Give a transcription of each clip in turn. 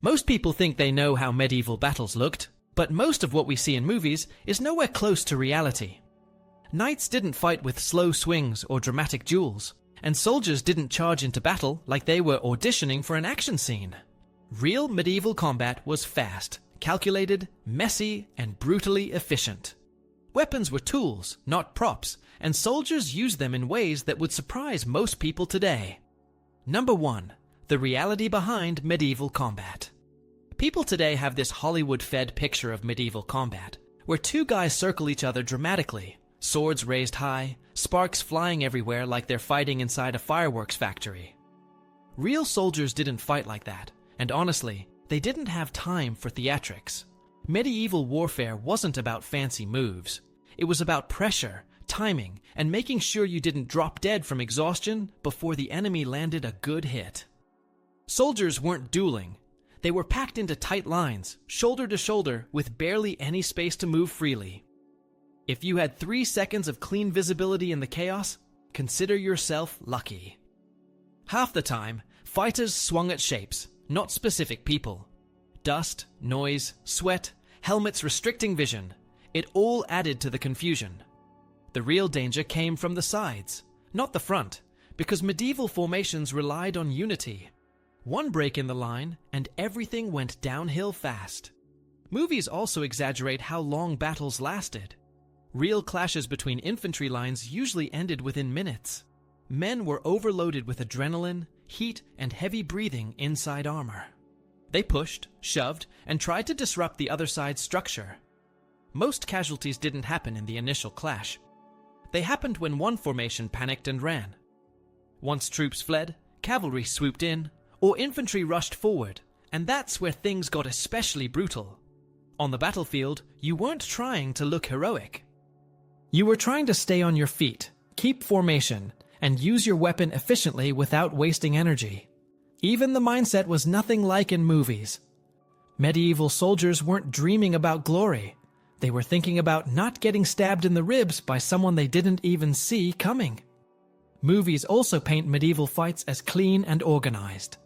Most people think they know how medieval battles looked, but most of what we see in movies is nowhere close to reality. Knights didn't fight with slow swings or dramatic duels, and soldiers didn't charge into battle like they were auditioning for an action scene. Real medieval combat was fast, calculated, messy, and brutally efficient. Weapons were tools, not props, and soldiers used them in ways that would surprise most people today. Number 1. The reality behind medieval combat. People today have this Hollywood-fed picture of medieval combat, where two guys circle each other dramatically, swords raised high, sparks flying everywhere like they're fighting inside a fireworks factory. Real soldiers didn't fight like that, and honestly, they didn't have time for theatrics. Medieval warfare wasn't about fancy moves. It was about pressure, timing, and making sure you didn't drop dead from exhaustion before the enemy landed a good hit. Soldiers weren't dueling. They were packed into tight lines, shoulder to shoulder, with barely any space to move freely. If you had 3 seconds of clean visibility in the chaos, consider yourself lucky. Half the time, fighters swung at shapes, not specific people. Dust, noise, sweat, helmets restricting vision, it all added to the confusion. The real danger came from the sides, not the front, because medieval formations relied on unity. One break in the line, and everything went downhill fast. Movies also exaggerate how long battles lasted. Real clashes between infantry lines usually ended within minutes. Men were overloaded with adrenaline, heat, and heavy breathing inside armor. They pushed, shoved, and tried to disrupt the other side's structure. Most casualties didn't happen in the initial clash. They happened when one formation panicked and ran. Once troops fled, cavalry swooped in, or infantry rushed forward, and that's where things got especially brutal. On the battlefield, you weren't trying to look heroic. You were trying to stay on your feet, keep formation, and use your weapon efficiently without wasting energy. Even the mindset was nothing like in movies. Medieval soldiers weren't dreaming about glory. They were thinking about not getting stabbed in the ribs by someone they didn't even see coming. Movies also paint medieval fights as clean and organized.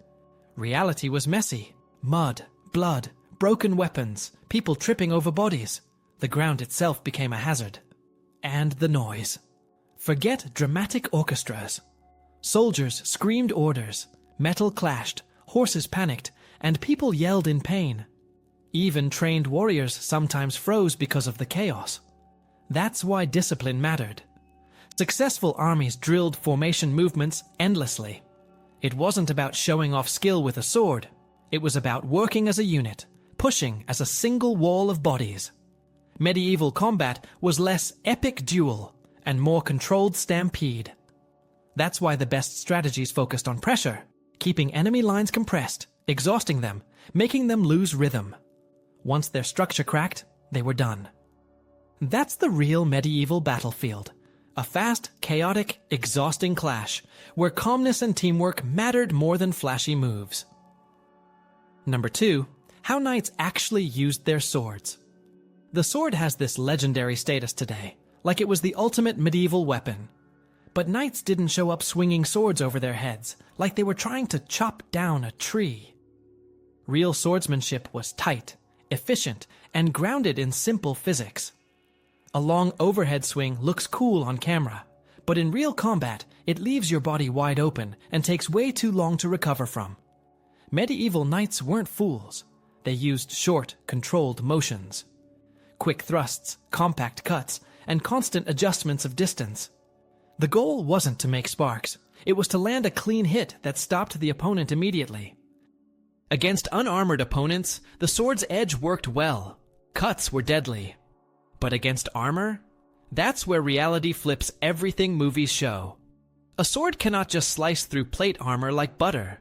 Reality was messy. Mud, blood, broken weapons, people tripping over bodies. The ground itself became a hazard. And the noise. Forget dramatic orchestras. Soldiers screamed orders, metal clashed, horses panicked, and people yelled in pain. Even trained warriors sometimes froze because of the chaos. That's why discipline mattered. Successful armies drilled formation movements endlessly. It wasn't about showing off skill with a sword. It was about working as a unit, pushing as a single wall of bodies. Medieval combat was less epic duel and more controlled stampede. That's why the best strategies focused on pressure, keeping enemy lines compressed, exhausting them, making them lose rhythm. Once their structure cracked, they were done. That's the real medieval battlefield. A fast, chaotic, exhausting clash, where calmness and teamwork mattered more than flashy moves. Number 2. How knights actually used their swords. The sword has this legendary status today, like it was the ultimate medieval weapon. But knights didn't show up swinging swords over their heads, like they were trying to chop down a tree. Real swordsmanship was tight, efficient, and grounded in simple physics. A long overhead swing looks cool on camera, but in real combat, it leaves your body wide open and takes way too long to recover from. Medieval knights weren't fools. They used short, controlled motions. Quick thrusts, compact cuts, and constant adjustments of distance. The goal wasn't to make sparks. It was to land a clean hit that stopped the opponent immediately. Against unarmored opponents, the sword's edge worked well. Cuts were deadly. But against armor? That's where reality flips everything movies show. A sword cannot just slice through plate armor like butter.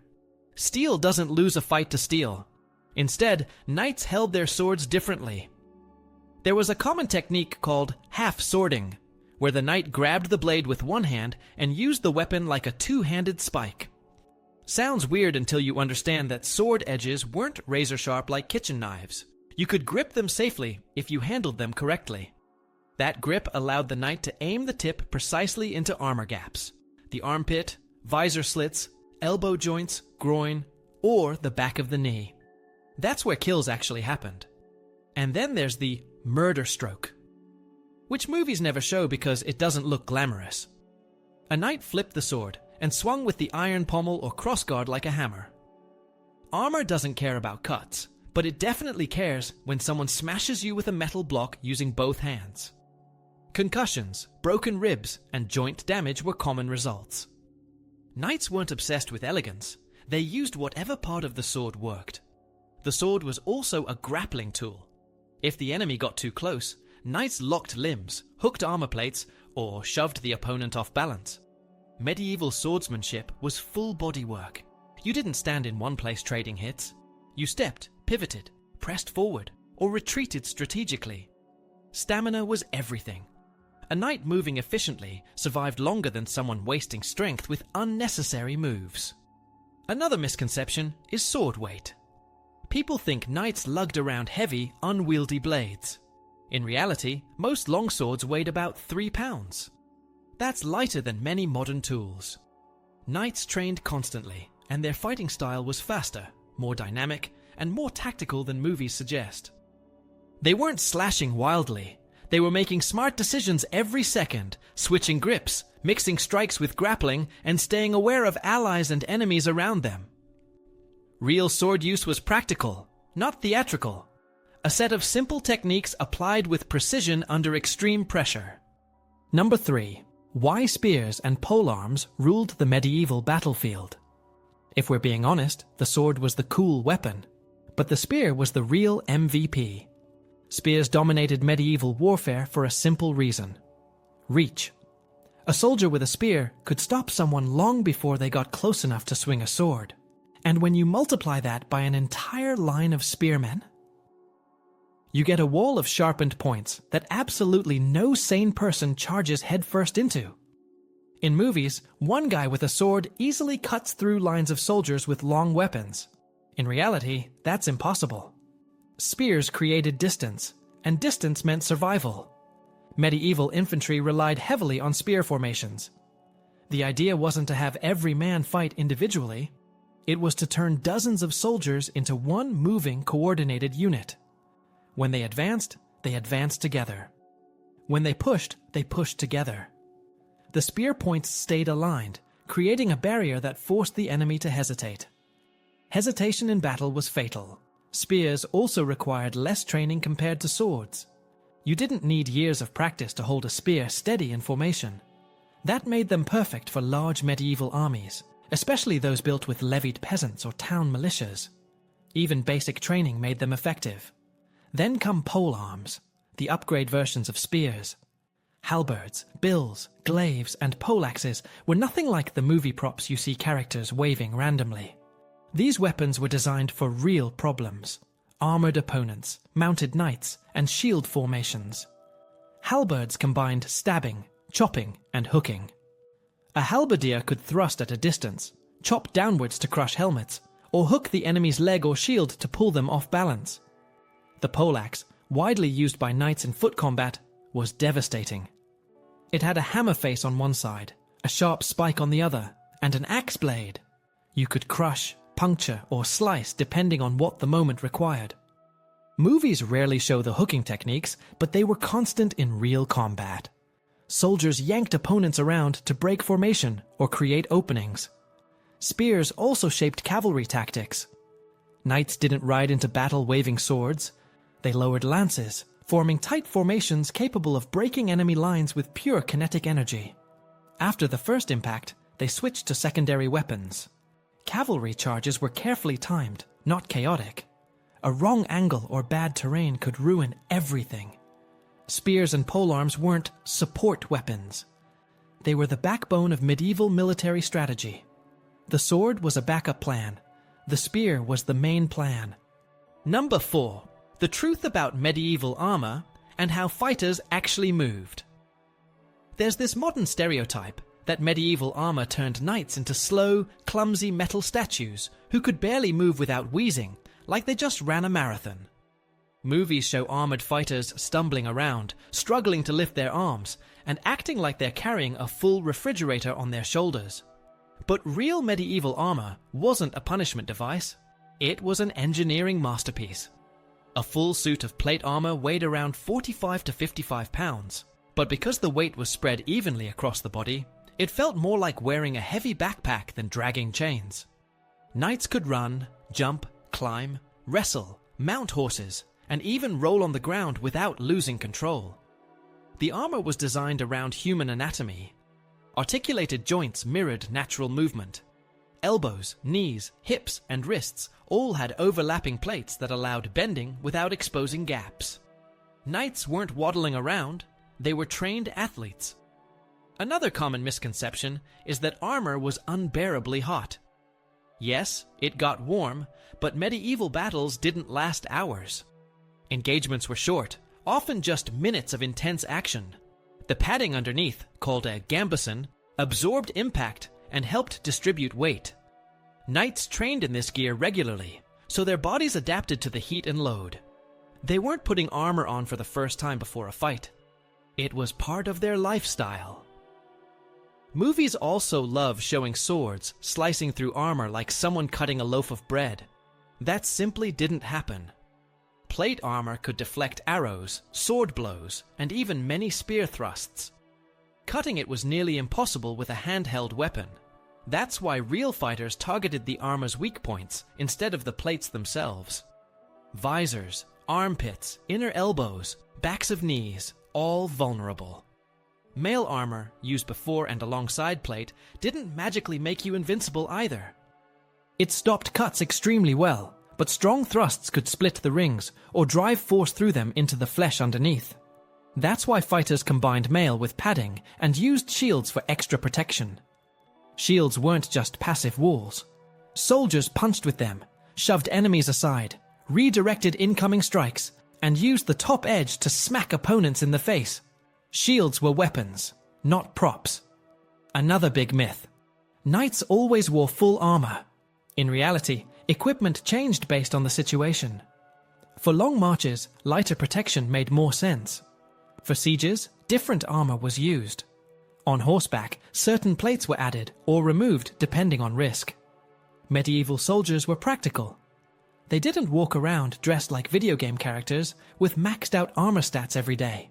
Steel doesn't lose a fight to steel. Instead, knights held their swords differently. There was a common technique called half-swording, where the knight grabbed the blade with one hand and used the weapon like a two-handed spike. Sounds weird until you understand that sword edges weren't razor-sharp like kitchen knives. You could grip them safely if you handled them correctly. That grip allowed the knight to aim the tip precisely into armor gaps, the armpit, visor slits, elbow joints, groin, or the back of the knee. That's where kills actually happened. And then there's the murder stroke, which movies never show because it doesn't look glamorous. A knight flipped the sword and swung with the iron pommel or crossguard like a hammer. Armor doesn't care about cuts, but it definitely cares when someone smashes you with a metal block using both hands. Concussions, broken ribs, and joint damage were common results. Knights weren't obsessed with elegance. They used whatever part of the sword worked. The sword was also a grappling tool. If the enemy got too close, knights locked limbs, hooked armor plates, or shoved the opponent off balance. Medieval swordsmanship was full body work. You didn't stand in one place trading hits. You stepped, pivoted, pressed forward, or retreated strategically. Stamina was everything. A knight moving efficiently survived longer than someone wasting strength with unnecessary moves. Another misconception is sword weight. People think knights lugged around heavy, unwieldy blades. In reality, most longswords weighed about 3 pounds. That's lighter than many modern tools. Knights trained constantly, and their fighting style was faster, more dynamic, and more tactical than movies suggest. They weren't slashing wildly. They were making smart decisions every second, switching grips, mixing strikes with grappling, and staying aware of allies and enemies around them. Real sword use was practical, not theatrical. A set of simple techniques applied with precision under extreme pressure. Number 3. Why spears and polearms ruled the medieval battlefield. If we're being honest, the sword was the cool weapon, but the spear was the real MVP. Spears dominated medieval warfare for a simple reason: reach. A soldier with a spear could stop someone long before they got close enough to swing a sword. And when you multiply that by an entire line of spearmen, you get a wall of sharpened points that absolutely no sane person charges headfirst into. In movies, one guy with a sword easily cuts through lines of soldiers with long weapons. In reality, that's impossible. Spears created distance, and distance meant survival. Medieval infantry relied heavily on spear formations. The idea wasn't to have every man fight individually. It was to turn dozens of soldiers into one moving, coordinated unit. When they advanced together. When they pushed together. The spear points stayed aligned, creating a barrier that forced the enemy to hesitate. Hesitation in battle was fatal. Spears also required less training compared to swords. You didn't need years of practice to hold a spear steady in formation. That made them perfect for large medieval armies, especially those built with levied peasants or town militias. Even basic training made them effective. Then come polearms, the upgrade versions of spears. Halberds, bills, glaives, and poleaxes were nothing like the movie props you see characters waving randomly. These weapons were designed for real problems: armored opponents, mounted knights, and shield formations. Halberds combined stabbing, chopping, and hooking. A halberdier could thrust at a distance, chop downwards to crush helmets, or hook the enemy's leg or shield to pull them off balance. The poleaxe, widely used by knights in foot combat, was devastating. It had a hammer face on one side, a sharp spike on the other, and an axe blade. You could crush, puncture, or slice depending on what the moment required. Movies rarely show the hooking techniques, but they were constant in real combat. Soldiers yanked opponents around to break formation or create openings. Spears also shaped cavalry tactics. Knights didn't ride into battle waving swords. They lowered lances, forming tight formations capable of breaking enemy lines with pure kinetic energy. After the first impact, they switched to secondary weapons. Cavalry charges were carefully timed, not chaotic. A wrong angle or bad terrain could ruin everything. Spears and polearms weren't support weapons. They were the backbone of medieval military strategy. The sword was a backup plan. The spear was the main plan. Number 4. The truth about medieval armor and how fighters actually moved. There's this modern stereotype that medieval armor turned knights into slow, clumsy metal statues who could barely move without wheezing, like they just ran a marathon. Movies show armored fighters stumbling around, struggling to lift their arms, and acting like they're carrying a full refrigerator on their shoulders. But real medieval armor wasn't a punishment device. It was an engineering masterpiece. A full suit of plate armor weighed around 45 to 55 pounds, but because the weight was spread evenly across the body, it felt more like wearing a heavy backpack than dragging chains. Knights could run, jump, climb, wrestle, mount horses, and even roll on the ground without losing control. The armor was designed around human anatomy. Articulated joints mirrored natural movement. Elbows, knees, hips, and wrists all had overlapping plates that allowed bending without exposing gaps. Knights weren't waddling around, they were trained athletes. Another common misconception is that armor was unbearably hot. Yes, it got warm, but medieval battles didn't last hours. Engagements were short, often just minutes of intense action. The padding underneath, called a gambeson, absorbed impact and helped distribute weight. Knights trained in this gear regularly, so their bodies adapted to the heat and load. They weren't putting armor on for the first time before a fight. It was part of their lifestyle. Movies also love showing swords slicing through armor like someone cutting a loaf of bread. That simply didn't happen. Plate armor could deflect arrows, sword blows, and even many spear thrusts. Cutting it was nearly impossible with a handheld weapon. That's why real fighters targeted the armor's weak points instead of the plates themselves. Visors, armpits, inner elbows, backs of knees, all vulnerable. Mail armor, used before and alongside plate, didn't magically make you invincible either. It stopped cuts extremely well, but strong thrusts could split the rings or drive force through them into the flesh underneath. That's why fighters combined mail with padding and used shields for extra protection. Shields weren't just passive walls. Soldiers punched with them, shoved enemies aside, redirected incoming strikes, and used the top edge to smack opponents in the face. Shields were weapons, not props. Another big myth. Knights always wore full armor. In reality, equipment changed based on the situation. For long marches, lighter protection made more sense. For sieges, different armor was used. On horseback, certain plates were added or removed depending on risk. Medieval soldiers were practical. They didn't walk around dressed like video game characters with maxed out armor stats every day.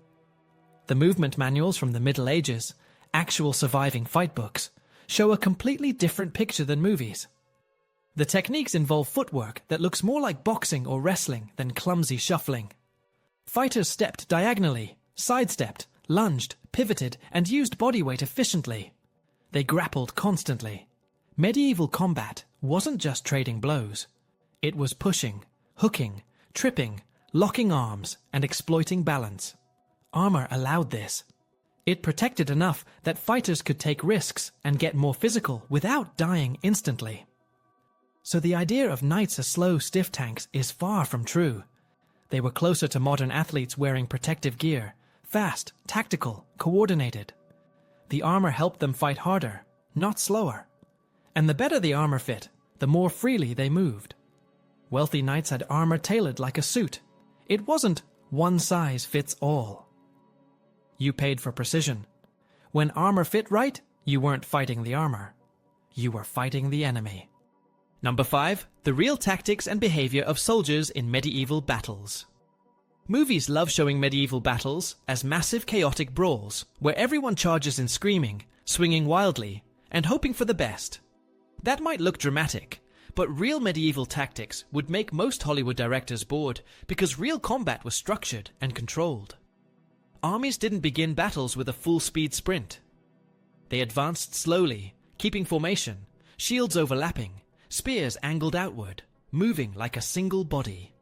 The movement manuals from the Middle Ages, actual surviving fight books, show a completely different picture than movies. The techniques involve footwork that looks more like boxing or wrestling than clumsy shuffling. Fighters stepped diagonally, sidestepped, lunged, pivoted, and used body weight efficiently. They grappled constantly. Medieval combat wasn't just trading blows. It was pushing, hooking, tripping, locking arms, and exploiting balance. Armor allowed this. It protected enough that fighters could take risks and get more physical without dying instantly. So the idea of knights as slow, stiff tanks is far from true. They were closer to modern athletes wearing protective gear, fast, tactical, coordinated. The armor helped them fight harder, not slower. And the better the armor fit, the more freely they moved. Wealthy knights had armor tailored like a suit. It wasn't one size fits all. You paid for precision. When armor fit right, you weren't fighting the armor. You were fighting the enemy. Number 5. The real tactics and behavior of soldiers in medieval battles. Movies love showing medieval battles as massive chaotic brawls, where everyone charges in screaming, swinging wildly, and hoping for the best. That might look dramatic, but real medieval tactics would make most Hollywood directors bored because real combat was structured and controlled. Armies didn't begin battles with a full-speed sprint. They advanced slowly, keeping formation, shields overlapping, spears angled outward, moving like a single body.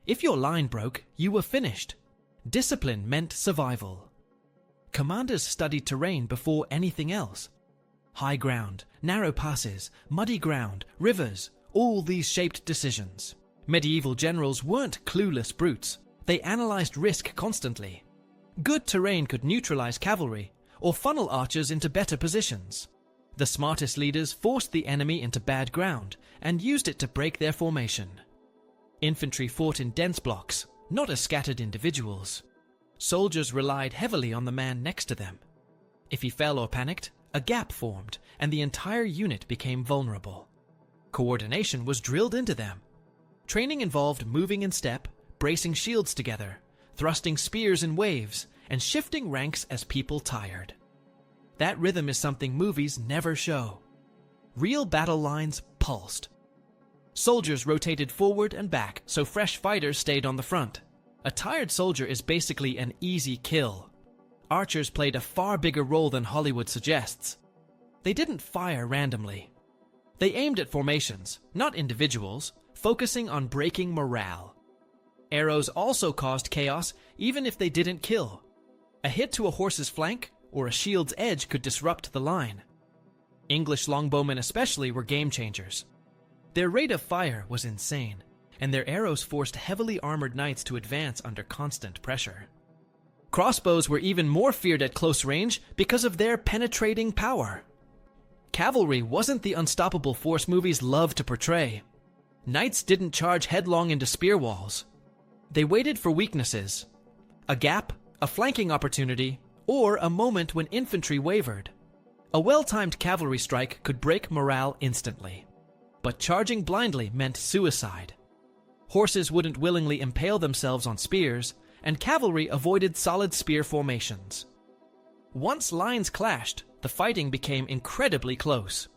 If your line broke, you were finished. Discipline meant survival. Commanders studied terrain before anything else. High ground, narrow passes, muddy ground, rivers, all these shaped decisions. Medieval generals weren't clueless brutes. They analyzed risk constantly. Good terrain could neutralize cavalry or funnel archers into better positions. The smartest leaders forced the enemy into bad ground and used it to break their formation. Infantry fought in dense blocks, not as scattered individuals. Soldiers relied heavily on the man next to them. If he fell or panicked, a gap formed and the entire unit became vulnerable. Coordination was drilled into them. Training involved moving in step, bracing shields together, thrusting spears in waves, and shifting ranks as people tired. That rhythm is something movies never show. Real battle lines pulsed. Soldiers rotated forward and back so fresh fighters stayed on the front. A tired soldier is basically an easy kill. Archers played a far bigger role than Hollywood suggests. They didn't fire randomly. They aimed at formations, not individuals, focusing on breaking morale. Arrows also caused chaos even if they didn't kill. A hit to a horse's flank or a shield's edge could disrupt the line. English longbowmen especially were game changers. Their rate of fire was insane, and their arrows forced heavily armored knights to advance under constant pressure. Crossbows were even more feared at close range because of their penetrating power. Cavalry wasn't the unstoppable force movies love to portray. Knights didn't charge headlong into spear walls. They waited for weaknesses, a gap, a flanking opportunity, or a moment when infantry wavered. A well-timed cavalry strike could break morale instantly. But charging blindly meant suicide. Horses wouldn't willingly impale themselves on spears, and cavalry avoided solid spear formations. Once lines clashed, the fighting became incredibly close.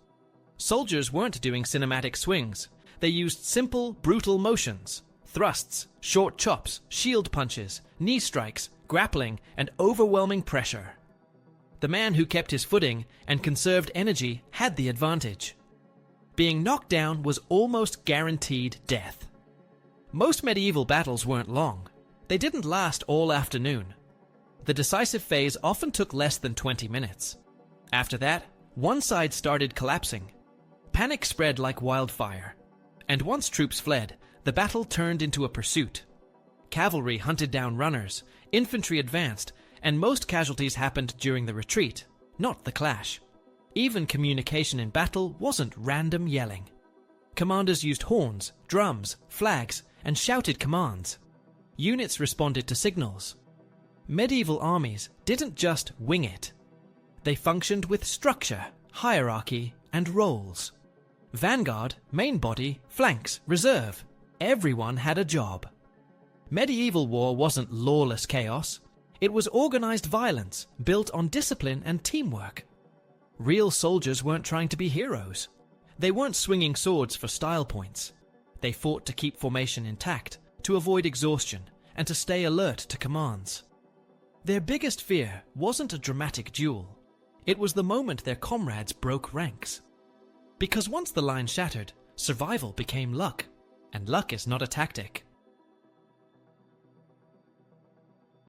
Soldiers weren't doing cinematic swings. They used simple, brutal motions: thrusts, short chops, shield punches, knee strikes, grappling, and overwhelming pressure. The man who kept his footing and conserved energy had the advantage. Being knocked down was almost guaranteed death. Most medieval battles weren't long. They didn't last all afternoon. The decisive phase often took less than 20 minutes. After that, one side started collapsing. Panic spread like wildfire. And once troops fled, the battle turned into a pursuit. Cavalry hunted down runners, infantry advanced, and most casualties happened during the retreat, not the clash. Even communication in battle wasn't random yelling. Commanders used horns, drums, flags, and shouted commands. Units responded to signals. Medieval armies didn't just wing it. They functioned with structure, hierarchy, and roles. Vanguard, main body, flanks, reserve. Everyone had a job. Medieval war wasn't lawless chaos. It was organized violence, built on discipline and teamwork. Real soldiers weren't trying to be heroes. They weren't swinging swords for style points. They fought to keep formation intact, to avoid exhaustion, and to stay alert to commands. Their biggest fear wasn't a dramatic duel. It was the moment their comrades broke ranks. Because once the line shattered, survival became luck, and luck is not a tactic.